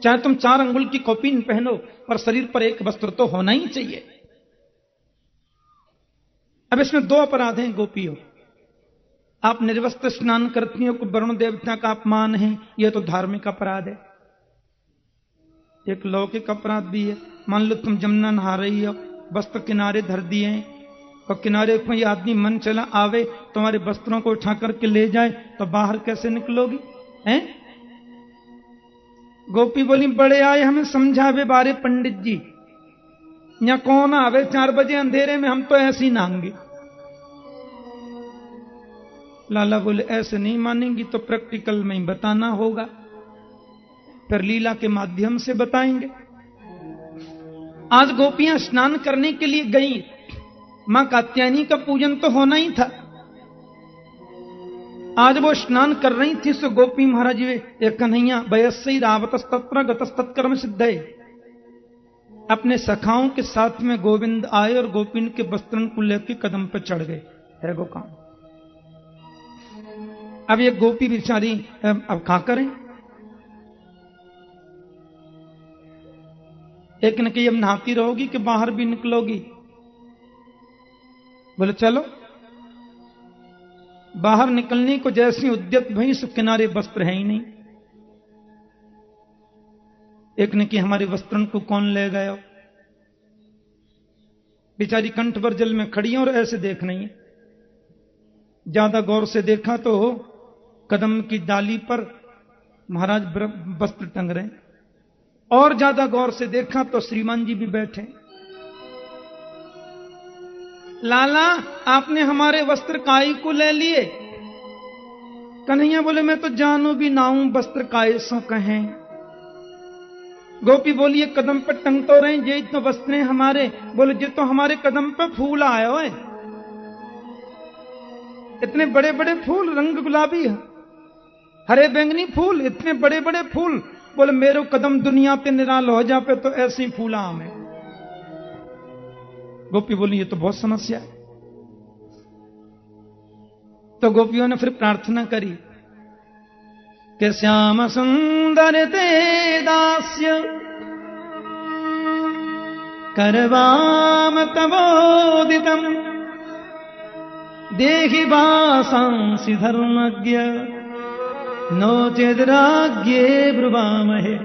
चाहे तुम 4 अंगुल की कौपीन पहनो, पर शरीर पर एक वस्त्र तो होना ही चाहिए। अब इसमें 2 अपराध हैं गोपियों। आप निर्वस्त्र स्नान करती हो, वरुण देवता का अपमान है, यह तो धार्मिक अपराध है। एक लौकिक अपराध भी है। मान लो तुम जमुना नहा रही हो, वस्त्र किनारे धर दिए हैं, और किनारे कोई आदमी मन चला आवे, तुम्हारे वस्त्रों को उठा करके ले जाए, तो बाहर कैसे निकलोगी? हैं? गोपी बोली, बड़े आए हमें समझावे बारे पंडित जी, या कौन आवे 4 बजे अंधेरे में, हम तो ऐसे ही नहाएंगे। लाला बोले, ऐसे नहीं मानेंगी तो प्रैक्टिकल में ही बताना होगा, फिर लीला के माध्यम से बताएंगे। आज गोपियां स्नान करने के लिए गई, मां कात्यायनी का पूजन तो होना ही था। आज वो स्नान कर रही थी, सो गोपी महाराज वे कन्हैया वयस्सई रावतस्तत्र गतस्तत्कर्म सिद्धे, अपने सखाओं के साथ में गोविंद आए और गोपिन के वस्त्रन को लेकर कदम पर चढ़ गए। है वो काम। अब ये गोपी बेचारी अब क्या करें? एक ने कही, अब नहाती रहोगी कि बाहर भी निकलोगी? बोले चलो। बाहर निकलने को जैसी उद्यत भई, सो किनारे वस्त्र है ही नहीं। एक ने कि हमारे वस्त्रन को कौन ले गया? बेचारी कंठ पर जल में खड़ी है और ऐसे देख रही है। ज्यादा गौर से देखा तो कदम की डाली पर महाराज वस्त्र टंग रहे, और ज्यादा गौर से देखा तो श्रीमान जी भी बैठे। लाला, आपने हमारे वस्त्र काई को ले लिए? कन्हैया बोले, मैं तो जानू भी ना हूं वस्त्र काये सो कहें। गोपी बोली, कदम पर टंग तो रहे, ये तो वस्त्र हैं हमारे। बोले, ये तो हमारे कदम पर फूल आए हो, इतने बड़े बड़े फूल, रंग गुलाबी है, हरे बैंगनी फूल, इतने बड़े बड़े फूल। बोले, मेरो कदम दुनिया पे निराल हो जा पे तो ऐसे ही फूला हमें। गोपी बोली, ये तो बहुत समस्या है। तो गोपियों ने फिर प्रार्थना करी कि श्याम सुंदर ते दास्य करवाम तवोदितम देहि वासांसि धर्मज्ञ नो चेदराज्ञे ब्रुवामहे।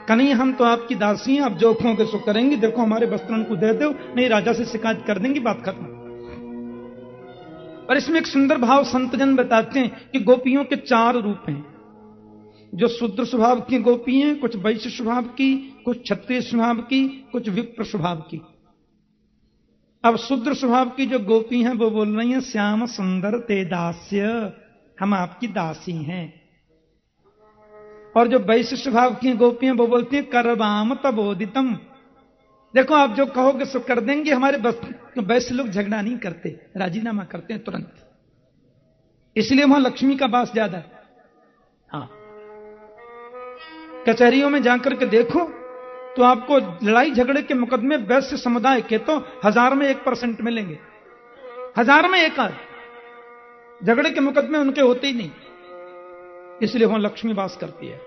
कन्हैया, हम तो आपकी दासी हैं, आप जो कहोगे सो करेंगे। देखो हमारे वस्त्रन को दे दो, नहीं राजा से शिकायत कर देंगे, बात खत्म। और इसमें एक सुंदर भाव संतजन बताते हैं कि गोपियों के 4 रूप हैं। जो शूद्र स्वभाव की गोपी हैं, कुछ वैश्य स्वभाव की, कुछ क्षत्रिय स्वभाव की, कुछ विप्र स्वभाव की। अब शूद्र स्वभाव की जो गोपी हैं वो बोल रही हैं, श्याम सुंदर ते दास्य, हम आपकी दासी हैं। और जो वैश्य स्वभाव की गोपी हैं वो बोलती हैं, करवाम तबोदितम, देखो आप जो कहोगे सो कर देंगे। हमारे वैश्य लोग झगड़ा नहीं करते, राजीनामा करते हैं तुरंत, इसलिए वहां लक्ष्मी का वास ज्यादा है। हाँ, कचहरियों में जाकर के देखो तो आपको लड़ाई झगड़े के मुकदमे वैश्य समुदाय के तो 1000 में 1% मिलेंगे, 1000 में 1 आध। झगड़े के मुकदमे उनके होते ही नहीं, इसलिए वहां लक्ष्मी वास करती है।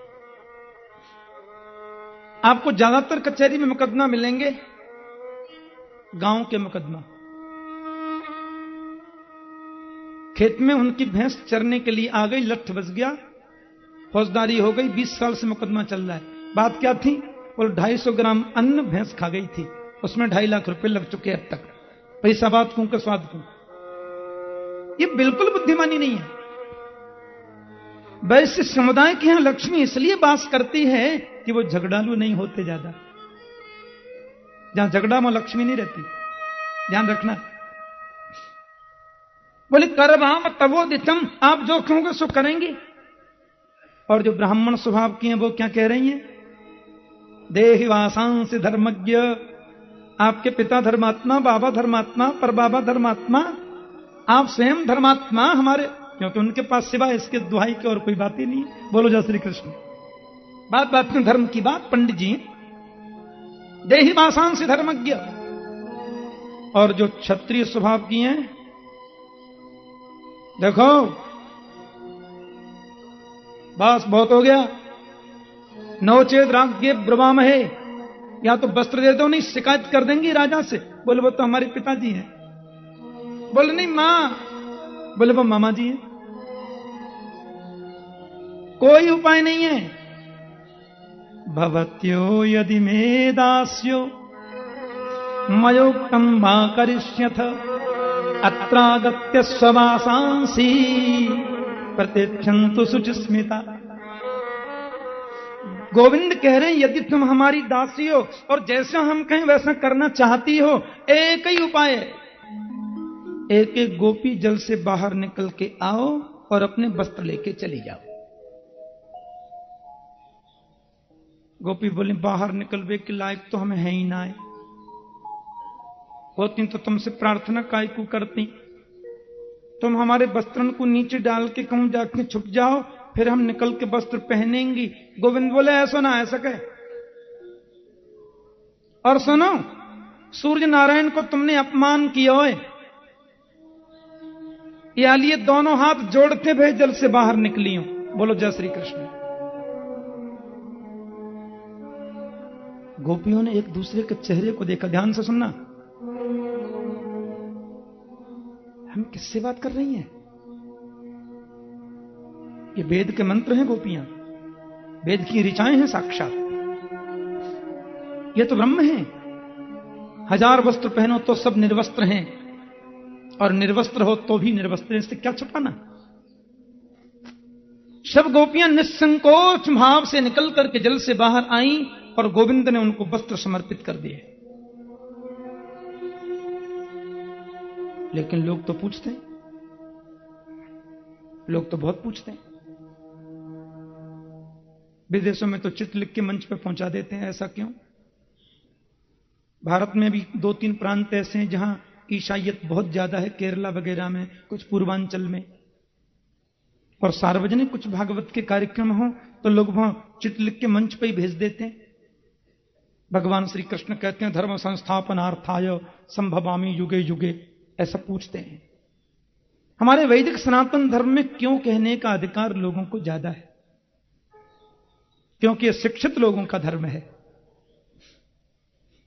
आपको ज्यादातर कचहरी में मुकदमा मिलेंगे गांव के मुकदमा। खेत में उनकी भैंस चरने के लिए आ गई, लठ बज गया, फौजदारी हो गई, 20 साल से मुकदमा चल रहा है। बात क्या थी? और 250 ग्राम अन्न भैंस खा गई थी, उसमें 2.5 लाख रुपए लग चुके अब तक। पैसा बात कूं के स्वाद कूं। ये बिल्कुल बुद्धिमानी नहीं है। वैश्य समुदाय के यहां लक्ष्मी इसलिए वास करती है कि वो झगड़ालू नहीं होते ज्यादा। जहां झगड़ा में लक्ष्मी नहीं रहती, ध्यान रखना। बोले, करवाम तवोदितम, आप जो कहोगे सो करेंगे। और जो ब्राह्मण स्वभाव की हैं वो क्या कह रही हैं? देहि वासांसि धर्मज्ञ, आपके पिता धर्मात्मा, बाबा धर्मात्मा, पर बाबा धर्मात्मा, आप स्वयं धर्मात्मा हमारे, क्योंकि उनके पास सिवाय इसके दुहाई की और कोई बात ही नहीं। बोलो जय श्री कृष्ण। बात बात में धर्म की बात, पंडित जी। देहि वासांसि धर्मज्ञ। और जो क्षत्रिय स्वभाव की हैं, देखो बस बहुत हो गया, नवचेत राज्ञे ब्रवामहे, या तो वस्त्र दे दो, नहीं शिकायत कर देंगी राजा से। बोले वो तो हमारे पिताजी हैं। बोले नहीं मां। बोले वो मामा जी हैं। कोई उपाय नहीं है। भवत्यो यदि मे दास्यो मयोक्तम मा करिष्यथ अत्रागत्य स्ववासांसि प्रतिक्षन्तु शुचिस्मिता। गोविंद कह रहे हैं यदि तुम हमारी दासी हो और जैसा हम कहें वैसा करना चाहती हो, एक ही उपाय है, एक एक गोपी जल से बाहर निकल के आओ और अपने वस्त्र लेके चली जाओ। गोपी बोली बाहर निकलवे के लायक तो हमें है ही ना है, होती तो तुमसे प्रार्थना काय को करती। तुम हमारे वस्त्रन को नीचे डाल के कहूं जाके छुप जाओ, फिर हम निकल के वस्त्र पहनेंगी। गोविंद बोले ऐसा ना ऐसा कहे। और सुनो, सूर्य नारायण को तुमने अपमान किया है, या लिए दोनों हाथ जोड़ते भे जल से बाहर निकली हूं। बोलो जय श्री कृष्ण। गोपियों ने एक दूसरे के चेहरे को देखा। ध्यान से सुनना, हम किससे बात कर रही हैं? ये वेद के मंत्र हैं गोपियां, वेद की ऋचाएं हैं साक्षात। ये तो ब्रह्म है। 1000 वस्त्र पहनो तो सब निर्वस्त्र हैं, और निर्वस्त्र हो तो भी निर्वस्त्र। इससे क्या छुपाना? सब गोपियां निसंकोच भाव से निकल करके जल से बाहर आईं और गोविंद ने उनको वस्त्र समर्पित कर दिए। लेकिन लोग तो पूछते हैं, लोग तो बहुत पूछते हैं। विदेशों में तो चित्र लिख के मंच पे पहुंचा देते हैं, ऐसा क्यों? भारत में भी 2-3 प्रांत ऐसे हैं जहां ईसाईयत बहुत ज्यादा है, केरला वगैरह में, कुछ पूर्वांचल में। और सार्वजनिक कुछ भागवत के कार्यक्रम हो तो लोग वहां चित्र लिख के मंच पे ही भेज देते हैं। भगवान श्री कृष्ण कहते हैं धर्म संस्थापनार्थाय संभवामि युगे युगे, ऐसा पूछते हैं। हमारे वैदिक सनातन धर्म में क्यों कहने का अधिकार लोगों को ज्यादा है? क्योंकि यह शिक्षित लोगों का धर्म है।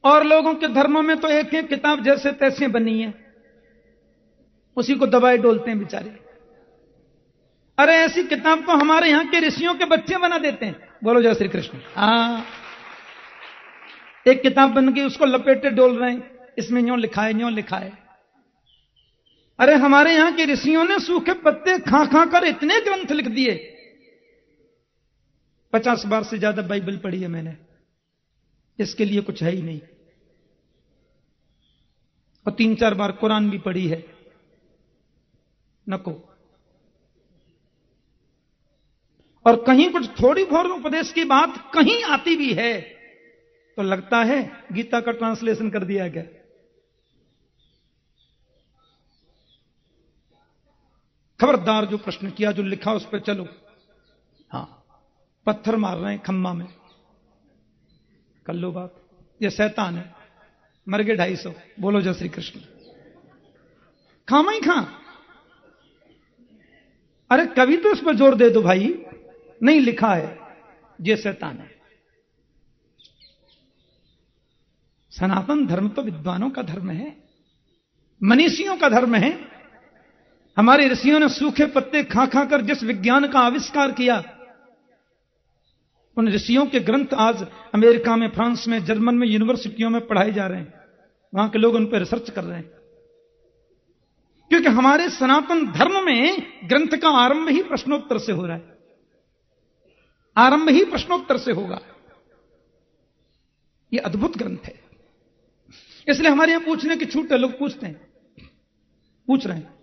और लोगों के धर्मों में तो एक एक किताब जैसे तैसे बनी है, उसी को दबाए डोलते हैं बेचारे। अरे ऐसी किताब तो हमारे यहां के ऋषियों के बच्चे बना देते हैं। बोलो जय श्री कृष्ण। एक किताब बन गई, उसको लपेटे डोल रहे हैं, इसमें यूं लिखा है, यूं लिखा है। अरे हमारे यहां के ऋषियों ने सूखे पत्ते खा खा कर इतने ग्रंथ लिख दिए। 50 बार से ज्यादा बाइबल पढ़ी है मैंने, इसके लिए कुछ है ही नहीं। और 3-4 बार कुरान भी पढ़ी है। नको। और कहीं कुछ थोड़ी बहुत उपदेश की बात कहीं आती भी है तो लगता है गीता का ट्रांसलेशन कर दिया गया। खबरदार, जो प्रश्न किया, जो लिखा उस पर चलो। हां, पत्थर मार रहे हैं खम्मा में, कर लो बात। ये शैतान है, मर गए 250। बोलो जय श्री कृष्ण। खामा ही खा। अरे कभी तो इस पर जोर दे दो भाई, नहीं लिखा है, ये शैतान है। सनातन धर्म तो विद्वानों का धर्म है, मनीषियों का धर्म है। हमारे ऋषियों ने सूखे पत्ते खा खा कर जिस विज्ञान का आविष्कार किया, उन ऋषियों के ग्रंथ आज अमेरिका में, फ्रांस में, जर्मन में यूनिवर्सिटियों में पढ़ाए जा रहे हैं। वहां के लोग उन पर रिसर्च कर रहे हैं। क्योंकि हमारे सनातन धर्म में ग्रंथ का आरंभ ही प्रश्नोत्तर से हो रहा है। आरंभ ही प्रश्नोत्तर से होगा। यह अद्भुत ग्रंथ है। इसलिए हमारे यहां पूछने की छूट है। लोग पूछते हैं, पूछ रहे हैं,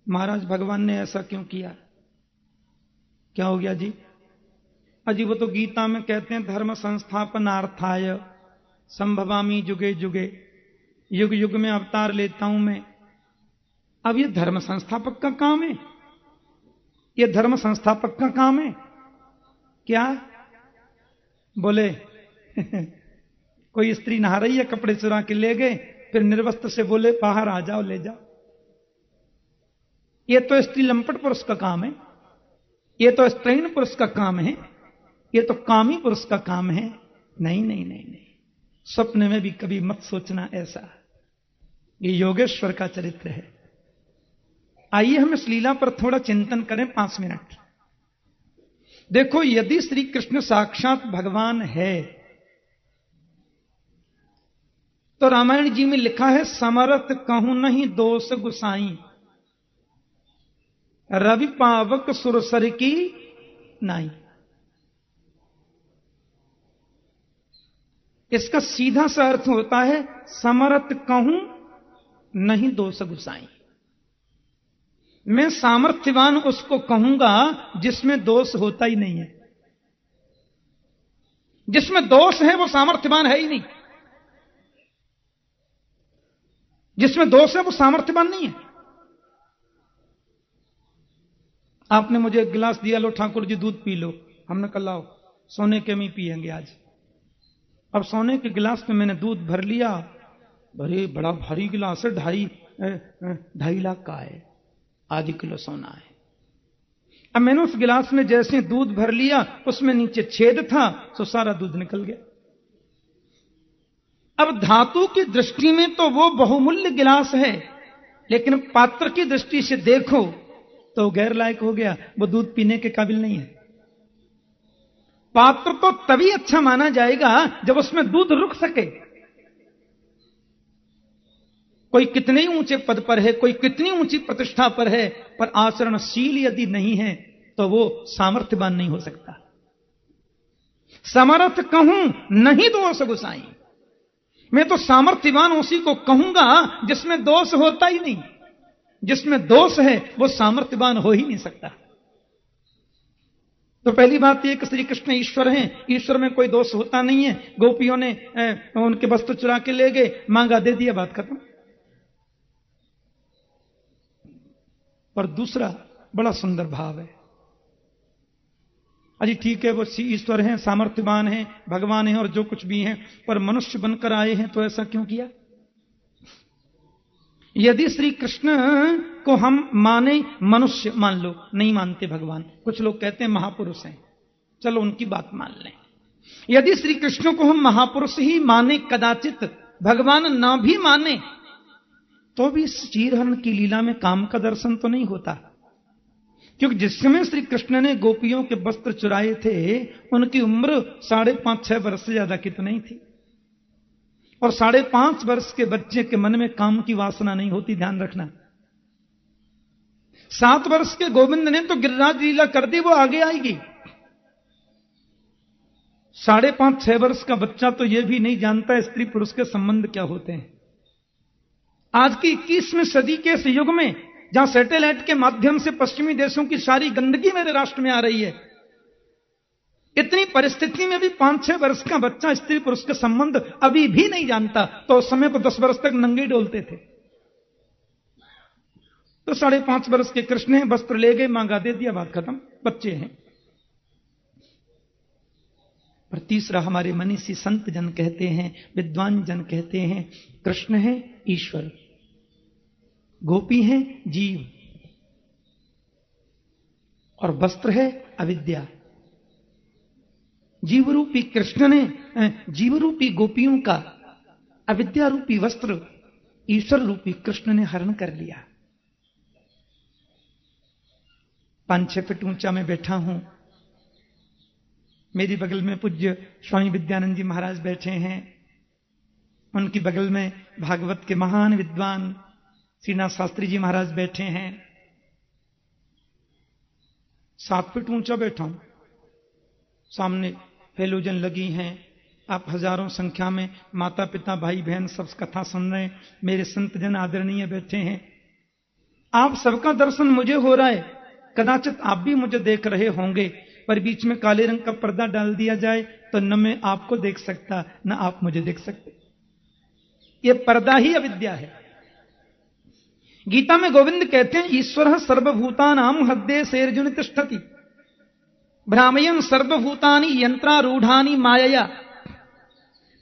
महाराज भगवान ने ऐसा क्यों किया? क्या हो गया जी? अजी वो तो गीता में कहते हैं धर्म संस्थापनार्थाय संभवामि युगे युगे, युग युग में अवतार लेता हूं मैं। अब ये धर्म संस्थापक का काम है, ये धर्म संस्थापक का काम है क्या? बोले कोई स्त्री नहा रही है, कपड़े चुरा के ले गए, फिर निर्वस्त्र से बोले बाहर आ जाओ, ले जाओ। ये तो स्त्री लंपट पुरुष का काम है। ये तो स्त्रैण पुरुष का काम है, ये तो कामी पुरुष का काम है। नहीं नहीं नहीं नहीं, स्वप्न में भी कभी मत सोचना ऐसा। ये योगेश्वर का चरित्र है। आइए हम इस लीला पर थोड़ा चिंतन करें 5 मिनट। देखो, यदि श्री कृष्ण साक्षात भगवान है तो रामायण जी में लिखा है, समरथ कहूं नहीं दोष गुसाई, रवि पावक सुरसर की नाई। इसका सीधा सा अर्थ होता है, समरथ कहूं नहीं दोष गुसाई। मैं सामर्थ्यवान उसको कहूंगा जिसमें दोष होता ही नहीं है। जिसमें दोष है वो सामर्थ्यवान है ही नहीं। जिसमें दोष है वो सामर्थ्यवान नहीं है। आपने मुझे एक गिलास दिया, लो ठाकुर जी दूध पी लो। हमने कहा लाओ, सोने के में पिएंगे आज। अब सोने के गिलास में मैंने दूध भर लिया। अरे बड़ा भारी गिलास है, 2.5 लाख का है, आधी किलो सोना है। अब मैंने उस गिलास में जैसे दूध भर लिया, उसमें नीचे छेद था, तो सारा दूध निकल गया। अब धातु की दृष्टि में तो वो बहुमूल्य गिलास है, लेकिन पात्र की दृष्टि से देखो तो गैर लायक हो गया, वो दूध पीने के काबिल नहीं है। पात्र तो तभी अच्छा माना जाएगा जब उसमें दूध रुक सके। कोई कितने ही ऊंचे पद पर है, कोई कितनी ऊंची प्रतिष्ठा पर है, पर आचरणशील यदि नहीं है तो वो सामर्थ्यवान नहीं हो सकता। समर्थ कहूं नहीं दोष गुसाई, मैं तो सामर्थ्यवान उसी को कहूंगा जिसमें दोष होता ही नहीं। जिसमें दोष है वो सामर्थ्यवान हो ही नहीं सकता। तो पहली बात यह कि श्री कृष्ण ईश्वर हैं, ईश्वर में कोई दोष होता नहीं है। गोपियों ने उनके वस्त्र चुरा के ले गए, मांगा, दे दिया, बात खत्म। पर दूसरा बड़ा सुंदर भाव है। अजी ठीक है, वो ईश्वर हैं, सामर्थ्यवान हैं, भगवान हैं और जो कुछ भी हैं, पर मनुष्य बनकर आए हैं तो ऐसा क्यों किया? यदि श्री कृष्ण को हम माने, मनुष्य मान लो, नहीं मानते भगवान, कुछ लोग कहते हैं महापुरुष हैं, चलो उनकी बात मान लें। यदि श्री कृष्ण को हम महापुरुष ही माने, कदाचित भगवान ना भी माने, तो भी इस चीरहरण की लीला में काम का दर्शन तो नहीं होता। क्योंकि जिस समय श्री कृष्ण ने गोपियों के वस्त्र चुराए थे, उनकी उम्र 5.5-6 वर्ष से ज्यादा की तो नहीं थी। और 5.5 वर्ष के बच्चे के मन में काम की वासना नहीं होती, ध्यान रखना। 7 वर्ष के गोविंद ने तो गिरिराज लीला कर दी, वो आगे आएगी। 5.5-6 वर्ष का बच्चा तो यह भी नहीं जानता स्त्री पुरुष के संबंध क्या होते हैं। आज की 21वीं सदी के इस युग में, जहां सैटेलाइट के माध्यम से पश्चिमी देशों की सारी गंदगी मेरे राष्ट्र में आ रही है, इतनी परिस्थिति में भी 5-6 वर्ष का बच्चा स्त्री पुरुष के संबंध अभी भी नहीं जानता, तो उस समय को 10 वर्ष तक नंगे डोलते थे। तो 5.5 वर्ष के कृष्ण हैं, वस्त्र ले गए, मांगा, दे दिया, बात खत्म, बच्चे हैं। पर तीसरा, हमारे मनीषी संत जन कहते हैं, विद्वान जन कहते हैं, कृष्ण है ईश्वर, गोपी है जीव, और वस्त्र है अविद्या। जीव रूपी कृष्ण ने जीव रूपी गोपियों का अविद्या रूपी वस्त्र ईश्वर रूपी कृष्ण ने हरण कर लिया। 5-6 फीट ऊंचा मैं बैठा हूं, मेरी बगल में पूज्य स्वामी विद्यानंद जी महाराज बैठे हैं, उनकी बगल में भागवत के महान विद्वान श्रीनाथ शास्त्री जी महाराज बैठे हैं। 7 फीट ऊंचा बैठा हूं, सामने फेलोजन लगी हैं, आप हजारों संख्या में माता पिता भाई बहन सब कथा सुन रहे हैं, मेरे संत जन आदरणीय बैठे हैं। आप सबका दर्शन मुझे हो रहा है, कदाचित आप भी मुझे देख रहे होंगे, पर बीच में काले रंग का पर्दा डाल दिया जाए तो न मैं आपको देख सकता, न आप मुझे देख सकते। ये पर्दा ही अविद्या है। गीता में गोविंद कहते हैं, ईश्वर सर्वभूतानां हृदये सेर्जुन तिष्ठति भ्रामयन् सर्वभूतानि यंत्रारूढ़ानि मायया।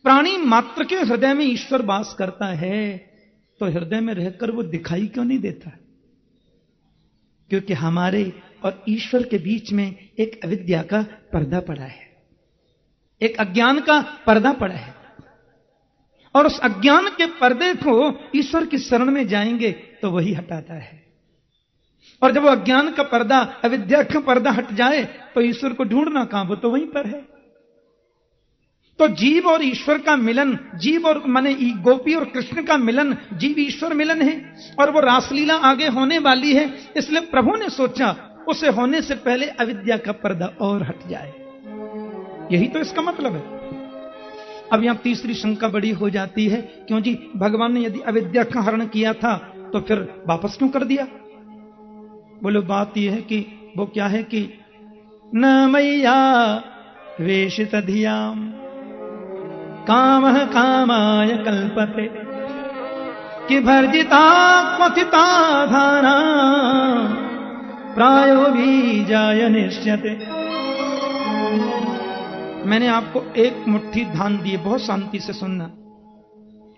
प्राणी मात्र के हृदय में ईश्वर वास करता है, तो हृदय में रहकर वो दिखाई क्यों नहीं देता? क्योंकि हमारे और ईश्वर के बीच में एक अविद्या का पर्दा पड़ा है, एक अज्ञान का पर्दा पड़ा है। और उस अज्ञान के पर्दे को ईश्वर की शरण में जाएंगे तो वही हटाता है। और जब वो अज्ञान का पर्दा, अविद्या का पर्दा हट जाए तो ईश्वर को ढूंढना कहां, वो तो वहीं पर है। तो जीव और ईश्वर का मिलन, जीव और माने गोपी और कृष्ण का मिलन जीव ईश्वर मिलन है। और वो रासलीला आगे होने वाली है, इसलिए प्रभु ने सोचा उसे होने से पहले अविद्या का पर्दा और हट जाए। यही तो इसका मतलब है। अब यहां तीसरी शंका बड़ी हो जाती है, क्यों जी, भगवान ने यदि अविद्या का हरण किया था तो फिर वापस क्यों कर दिया? बोलो बात यह है कि वो क्या है कि न मैया वेशित धियाम कामः कामाय कल्पते कि भर्जिता क्वथिता धाना प्रायो बीजाय निश्यते। मैंने आपको एक मुट्ठी धान दिए, बहुत शांति से सुनना,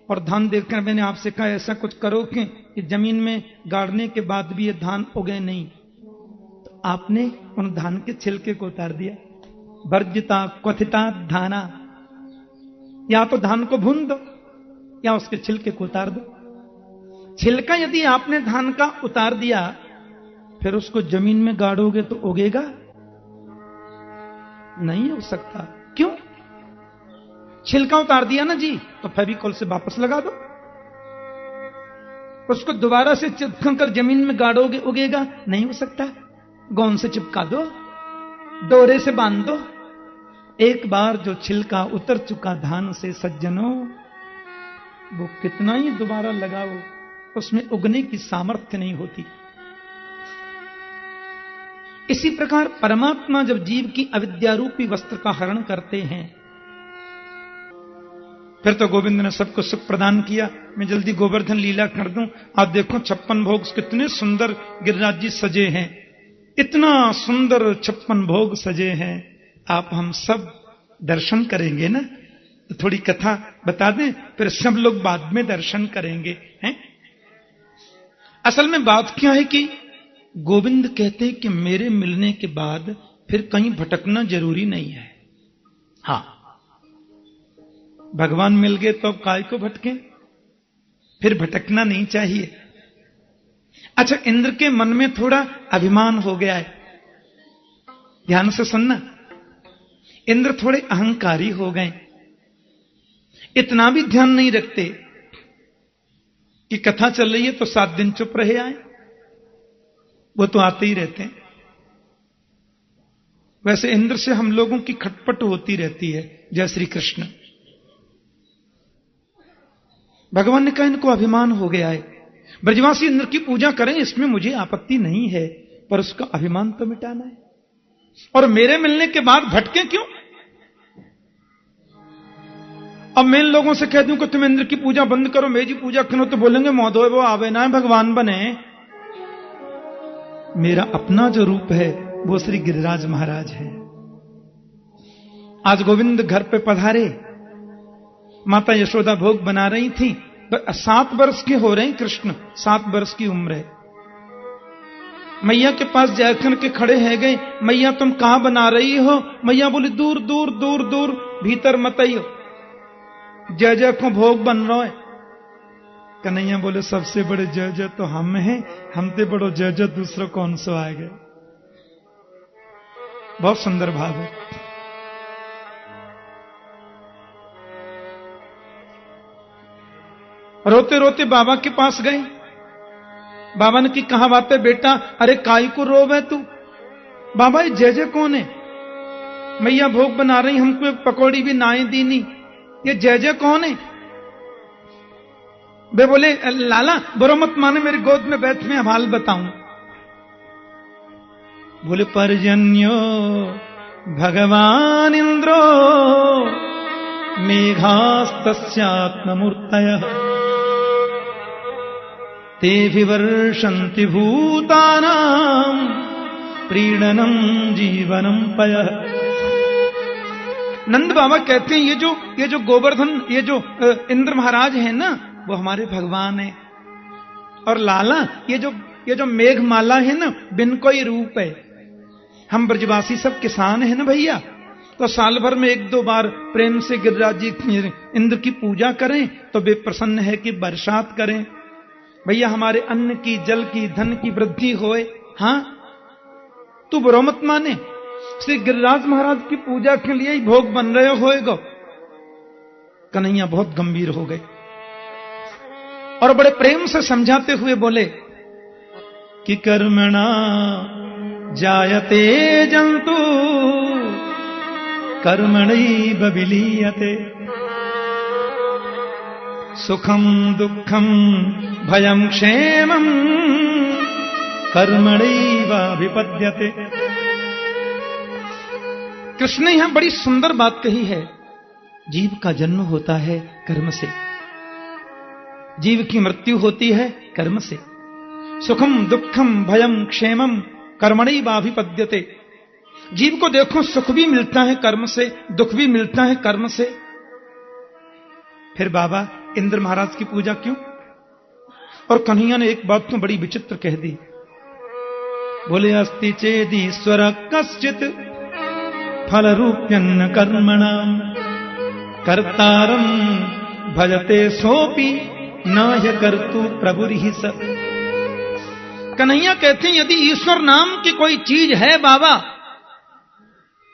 और धान देखकर मैंने आपसे कहा ऐसा कुछ करो कि जमीन में गाड़ने के बाद भी ये धान उगे नहीं, तो आपने उन धान के छिलके को उतार दिया। वर्जिता क्वथिता धाना, या तो धान को भून दो या उसके छिलके को उतार दो। छिलका यदि आपने धान का उतार दिया, फिर उसको जमीन में गाड़ोगे तो उगेगा? नहीं हो सकता। क्यों? छिलका उतार दिया ना जी, तो फेविकॉल से वापस लगा दो, उसको दोबारा से चिपकर जमीन में गाड़ोगे, उगेगा? नहीं हो सकता। गोंद से चिपका दो, डोरे से बांध दो। एक बार जो छिलका उतर चुका धान से सज्जनों, वो कितना ही दोबारा लगाओ, उसमें उगने की सामर्थ्य नहीं होती। इसी प्रकार परमात्मा जब जीव की अविद्यारूपी वस्त्र का हरण करते हैं, फिर तो गोविंद ने सबको सुख प्रदान किया। मैं जल्दी गोवर्धन लीला कर दूं। आप देखो 56 भोग कितने सुंदर गिरिराज जी सजे हैं, इतना सुंदर 56 भोग सजे हैं। आप हम सब दर्शन करेंगे ना, तो थोड़ी कथा बता दें, फिर सब लोग बाद में दर्शन करेंगे हैं। असल में बात क्या है कि गोविंद कहते हैं कि मेरे मिलने के बाद फिर कहीं भटकना जरूरी नहीं है। हां, भगवान मिल गए तो अब काय को भटके, फिर भटकना नहीं चाहिए। अच्छा, इंद्र के मन में थोड़ा अभिमान हो गया है, ध्यान से सुनना। इंद्र थोड़े अहंकारी हो गए, इतना भी ध्यान नहीं रखते कि कथा चल रही है तो 7 दिन चुप रहे आए, वो तो आते ही रहते हैं। वैसे इंद्र से हम लोगों की खटपट होती रहती है। जय श्री कृष्ण। भगवान ने कहा इनको अभिमान हो गया है, ब्रजवासी इंद्र की पूजा करें, इसमें मुझे आपत्ति नहीं है, पर उसका अभिमान तो मिटाना है। और मेरे मिलने के बाद भटके क्यों? अब मैं इन लोगों से कह दूं कि तुम इंद्र की पूजा बंद करो, मेरी पूजा करो, तो बोलेंगे महोदय वो आवे ना भगवान बने। मेरा अपना जो रूप है वो श्री गिरिराज महाराज है। आज गोविंद घर पे पधारे, माता यशोदा भोग बना रही थी। 7 वर्ष के हो रहे हैं कृष्ण, 7 वर्ष की उम्र है। मैया के पास जाकर के खड़े हैं गए, मैया तुम कहां बना रही हो? मैया बोली दूर दूर दूर दूर, भीतर मत आइयो, जय जय को भोग बन रहा है। कन्हैया बोले सबसे बड़े जय जय तो हम हैं, हमते बड़ो जय जय दूसरों कौन सो आ गए। बहुत सुंदर भाव है। रोते रोते बाबा के पास गए। बाबा ने की कहा बात है बेटा? अरे काय को रोवे तू? बाबा ये जय जय कौन है? मैया भोग बना रही, हमको एक पकौड़ी भी नाए दी नहीं, ये जय जय कौन है? वे बोले लाला बुरा मत माने, मेरी गोद में बैठ, में हवाल बताऊं। बोले पर्जन्यो भगवान इंद्रो मेघास्तस्यात्ममूर्तयः ते विवर्षन्ति भूतानां प्रीणनम जीवनम पयः। नंद बाबा कहते हैं ये जो गोवर्धन, ये जो इंद्र महाराज है ना, वो हमारे भगवान है। और लाला ये जो मेघमाला है ना, बिन कोई रूप है, हम ब्रजवासी सब किसान हैं ना भैया, तो साल भर में 1-2 बार प्रेम से गिरिराज जी इंद्र की पूजा करें तो वे प्रसन्न है कि बरसात करें भैया, हमारे अन्न की, जल की, धन की वृद्धि होए। हां, तू बुरा मत माने, श्री गिरिराज महाराज की पूजा के लिए ही भोग बन रहे होएगा। कन्हैया बहुत गंभीर हो गए और बड़े प्रेम से समझाते हुए बोले कि कर्मणा जायते जंतु कर्मणैव विलीयते, सुखम दुखम भयम क्षेमम कर्मणैवाभिपद्यते। कृष्ण ने यहां बड़ी सुंदर बात कही है। जीव का जन्म होता है कर्म से, जीव की मृत्यु होती है कर्म से। सुखम दुखम भयम क्षेमम कर्मणैवाभिपद्यते। जीव को देखो, सुख भी मिलता है कर्म से, दुख भी मिलता है कर्म से। फिर बाबा इंद्र महाराज की पूजा क्यों? और कन्हैया ने एक बात तो बड़ी विचित्र कह दी। बोले अस्ति चेदीश्वर कश्चित फल रूप्यन्न कर्मणाम कर्तारम भजते सोपि नाह्य कर्तु प्रभुरिहि स। कन्हैया कहते हैं यदि ईश्वर नाम की कोई चीज है बाबा,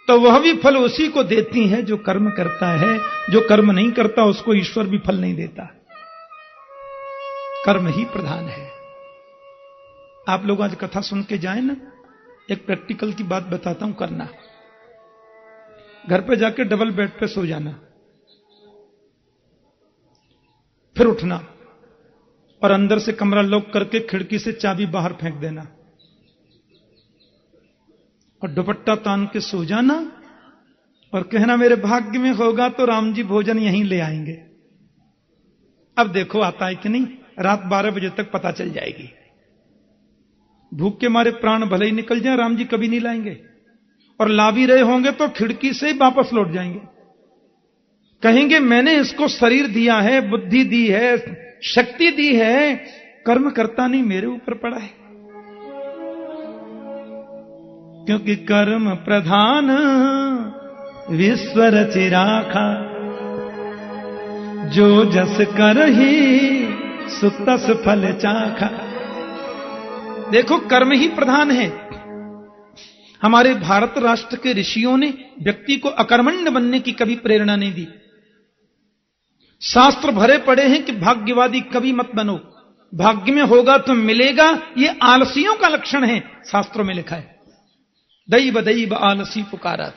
तो वह भी फल उसी को देती है जो कर्म करता है। जो कर्म नहीं करता उसको ईश्वर भी फल नहीं देता। कर्म ही प्रधान है। आप लोग आज कथा सुन के जाए ना, एक प्रैक्टिकल की बात बताता हूं, करना। घर पे जाके डबल बेड पे सो जाना, फिर उठना और अंदर से कमरा लॉक करके खिड़की से चाबी बाहर फेंक देना और दुपट्टा तान के सो जाना और कहना मेरे भाग्य में होगा तो राम जी भोजन यहीं ले आएंगे। अब देखो आता है कि नहीं, रात 12 बजे तक पता चल जाएगी। भूख के मारे प्राण भले ही निकल जाए, राम जी कभी नहीं लाएंगे, और ला भी रहे होंगे तो खिड़की से ही वापस लौट जाएंगे। कहेंगे मैंने इसको शरीर दिया है, बुद्धि दी है, शक्ति दी है, कर्म करता नहीं, मेरे ऊपर पड़ा है। क्योंकि कर्म प्रधान विश्व रचिराखा, जो जस कर ही सुतस फल चाखा। देखो कर्म ही प्रधान है। हमारे भारत राष्ट्र के ऋषियों ने व्यक्ति को अकर्मण्य बनने की कभी प्रेरणा नहीं दी। शास्त्र भरे पड़े हैं कि भाग्यवादी कभी मत बनो, भाग्य में होगा तो मिलेगा, ये आलसियों का लक्षण है, शास्त्रों में लिखा है। दैव दैव आलसी पुकारा।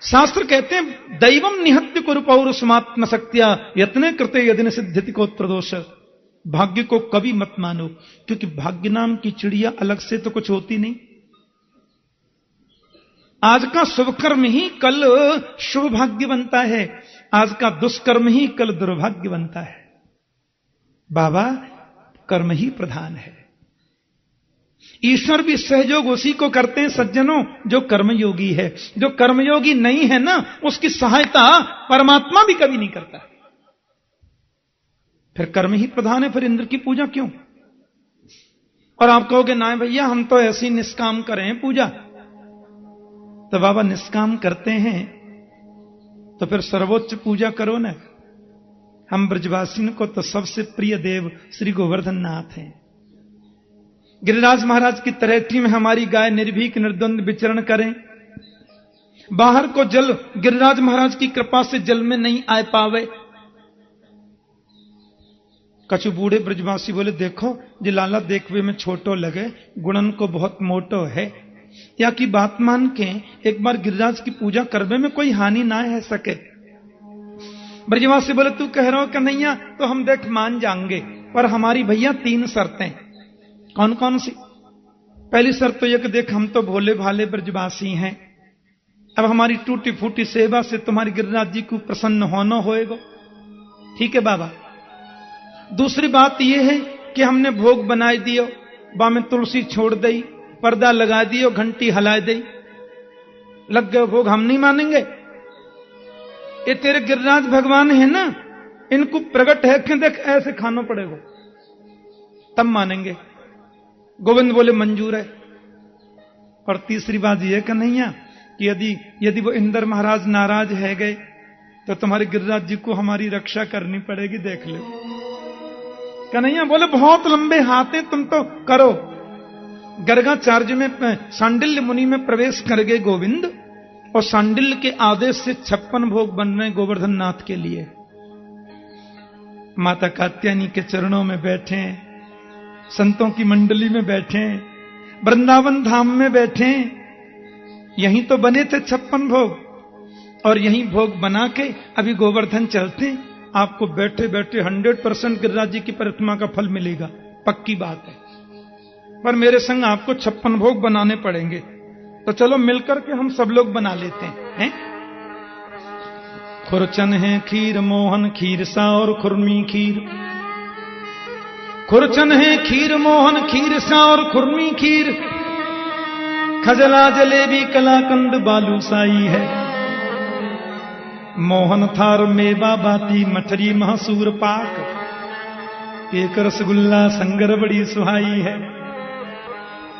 शास्त्र कहते हैं दैवम निहत्य कुरु पौरुषमात्म शक्तिया यत्ने कृते यदि सिद्धिति को प्रदोष। भाग्य को कभी मत मानो, क्योंकि भाग्य नाम की चिड़िया अलग से तो कुछ होती नहीं। आज का शुभ कर्म ही कल शुभ भाग्य बनता है, आज का दुष्कर्म ही कल दुर्भाग्य बनता है। बाबा कर्म ही प्रधान है। ईश्वर भी सहयोग उसी को करते हैं सज्जनों जो कर्मयोगी है। जो कर्मयोगी नहीं है ना, उसकी सहायता परमात्मा भी कभी नहीं करता। फिर कर्म ही प्रधान है, फिर इंद्र की पूजा क्यों? और आप कहोगे ना भैया हम तो ऐसी निष्काम करें पूजा। तो बाबा निष्काम करते हैं तो फिर सर्वोच्च पूजा करो ना। हम ब्रजवासियों को तो सबसे प्रिय देव श्री गोवर्धन नाथ हैं। गिरिराज महाराज की तरेठी में हमारी गाय निर्भीक निर्द्वंद विचरण करें। बाहर को जल गिरिराज महाराज की कृपा से जल में नहीं आ पावे। कछु बूढ़े ब्रजवासी बोले देखो जी लाला देखवे में छोटो लगे, गुणन को बहुत मोटो है। या की बात मान के एक बार गिरिराज की पूजा करने में कोई हानि ना है सके। ब्रजवासी बोले तू कह रहा हो कन्हैया तो हम देख मान जाएंगे, पर हमारी भैया 3 शर्तें। कौन कौन सी? पहली शर्त तो यह कि देख हम तो भोले भाले ब्रजवासी हैं, अब हमारी टूटी फूटी सेवा से तुम्हारी गिरिराज जी को प्रसन्न होना होएगा। ठीक है बाबा। दूसरी बात यह है कि हमने भोग बनाए दियो, बा में तुलसी छोड़ दई, पर्दा लगा दियो, घंटी हला दई, लग गए भोग, हम नहीं मानेंगे। ये तेरे गिरिराज भगवान है ना, इनको प्रकट है कि देख ऐसे खाना पड़ेगा तब मानेंगे। गोविंद बोले मंजूर है। और तीसरी बात यह कन्हैया कि यदि वो इंद्र महाराज नाराज है गए तो तुम्हारे गिरिराज जी को हमारी रक्षा करनी पड़ेगी, देख लो। कन्हैया बोले बहुत लंबे हाथ हैं, तुम तो करो। गर्गाचार्य में सांडिल्य मुनि में प्रवेश कर गए गोविंद, और सांडिल्य के आदेश से 56 भोग बन रहे गोवर्धन नाथ के लिए। माता कात्यायनी के चरणों में बैठे, संतों की मंडली में बैठे, वृंदावन धाम में बैठे, यहीं तो बने थे 56 भोग, और यहीं भोग बना के अभी गोवर्धन चलते। आपको बैठे बैठे 100% गिरिराज जी की परिक्रमा का फल मिलेगा, पक्की बात है। पर मेरे संग आपको 56 भोग बनाने पड़ेंगे, तो चलो मिलकर के हम सब लोग बना लेते हैं। खुरचन है खीर मोहन खीर सा और खुरमी खीर, खुरचन है खीर मोहन खीर सा और खुरमी खीर, खजला जलेबी कलाकंद बालूसाई है, मोहन थार मेवा बाती मठरी महसूर पाक, एक रसगुल्ला संगर बड़ी सुहाई है,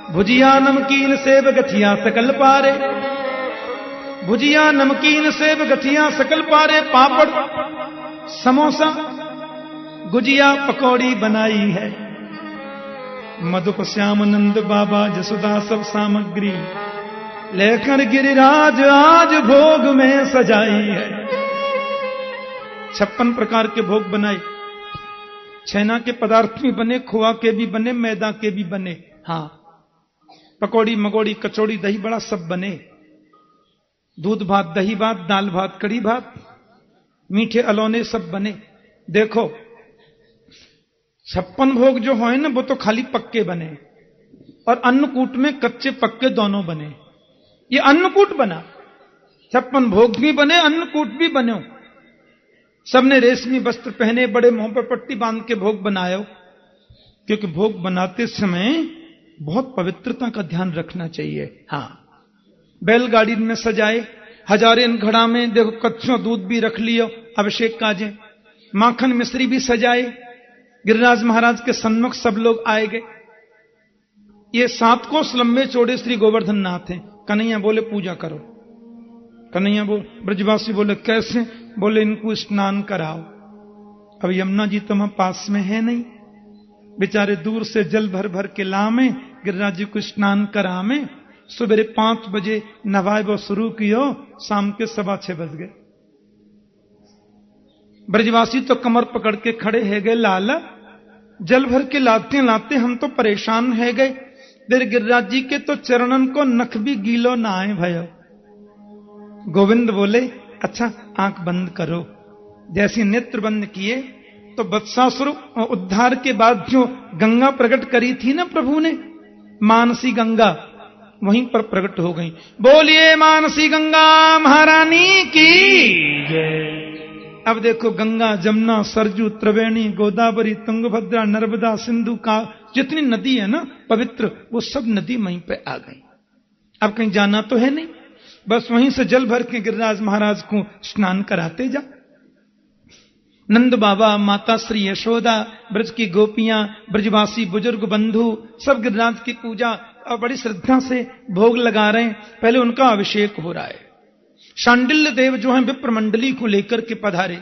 भुजिया नमकीन सेब गठिया सकल पारे, भुजिया नमकीन सेब गठिया सकल पारे, पापड़ समोसा गुजिया पकौड़ी बनाई है, मधुप श्याम नंद बाबा जसुदा सब सामग्री लेकर गिरिराज आज भोग में सजाई है। 56 प्रकार के भोग बनाए, छेना के पदार्थ भी बने, खोआ के भी बने, मैदा के भी बने, हाँ पकौड़ी मगोड़ी कचौड़ी दही बड़ा सब बने, दूध भात दही भात दाल भात कड़ी भात मीठे अलोने सब बने। देखो 56 भोग जो है ना वो तो खाली पक्के बने, और अन्नकूट में कच्चे पक्के दोनों बने। ये अन्नकूट बना, 56 भोग भी बने, अन्नकूट भी बने। सबने रेशमी वस्त्र पहने, बड़े मुंह पर पट्टी बांध के भोग बनायो, क्योंकि भोग बनाते समय बहुत पवित्रता का ध्यान रखना चाहिए। हाँ बैलगाड़ी में सजाए, हजारे घड़ा में देखो कच्चों दूध भी रख लियो अभिषेक काजे, माखन मिश्री भी सजाए, गिरिराज महाराज के सन्मुख सब लोग आए गए। ये 7 कोस लंबे चौड़े श्री गोवर्धन नाथ हैं। कन्हैया बोले पूजा करो। कन्हैया ब्रजवासी बोले कैसे? बोले इनको स्नान कराओ। अब यमुना जी तो वहां पास में है नहीं, बेचारे दूर से जल भर भर के लामे, गिरिराज जी को स्नान करामे। सुबह 5 बजे नवाए वो शुरू कियो, शाम के 6:15 बज गए। ब्रजवासी तो कमर पकड़ के खड़े है गए, लाला जल भर के लाते लाते हम तो परेशान है गए, तेरे गिरिराज जी के तो चरणन को नख भी गीलो ना आए भयो। गोविंद बोले अच्छा आंख बंद करो। जैसे नेत्र बंद किए तो वत्सासुर उद्धार के बाद जो गंगा प्रकट करी थी ना प्रभु ने, मानसी गंगा, वहीं पर प्रकट हो गई। बोलिए मानसी गंगा महारानी की जय। अब देखो गंगा जमुना सरजू त्रिवेणी गोदावरी तुंगभद्रा नर्मदा सिंधु का जितनी नदी है ना पवित्र, वो सब नदी वहीं पे आ गई। अब कहीं जाना तो है नहीं, बस वहीं से जल भर के गिरिराज महाराज को स्नान कराते जा। नंद बाबा, माता श्री यशोदा, ब्रज की गोपियां, ब्रजवासी बुजुर्ग बंधु सब गिरिराज की पूजा और बड़ी श्रद्धा से भोग लगा रहे हैं। पहले उनका अभिषेक हो रहा है। शांडिल्य देव जो है विप्रमंडली को लेकर के पधारे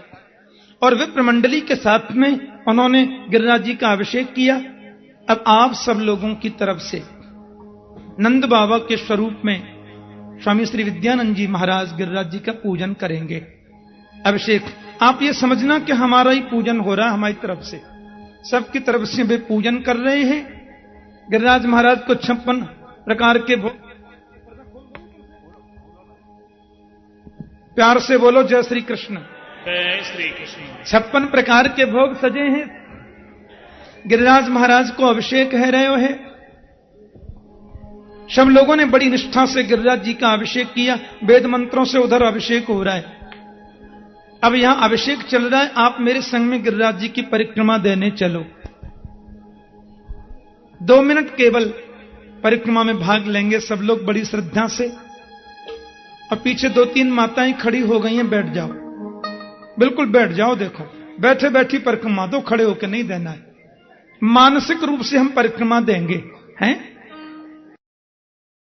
और विप्रमंडली के साथ में उन्होंने गिरिराज जी का अभिषेक किया। अब आप सब लोगों की तरफ से नंद बाबा के स्वरूप में स्वामी श्री विद्यानंद जी महाराज गिरिराज जी का पूजन करेंगे। अभिषेक आप ये समझना कि हमारा ही पूजन हो रहा है, हमारी तरफ से, सबकी तरफ से वे पूजन कर रहे हैं। गिरिराज महाराज को 56 प्रकार के भोग, प्यार से बोलो जय श्री कृष्ण। जय श्री कृष्ण। 56 प्रकार के भोग सजे हैं। गिरिराज महाराज को अभिषेक है रहे हैं। सब लोगों ने बड़ी निष्ठा से गिरिराज जी का अभिषेक किया। वेद मंत्रों से उधर अभिषेक हो रहा है। अब यहां अभिषेक चल रहा है, आप मेरे संग में गिरिराज जी की परिक्रमा देने चलो। 2 मिनट केवल परिक्रमा में भाग लेंगे सब लोग बड़ी श्रद्धा से। और पीछे 2-3 माताएं खड़ी हो गई हैं, बैठ जाओ, बिल्कुल बैठ जाओ। देखो बैठे बैठी परिक्रमा दो, खड़े होकर नहीं देना है। मानसिक रूप से हम परिक्रमा देंगे हैं।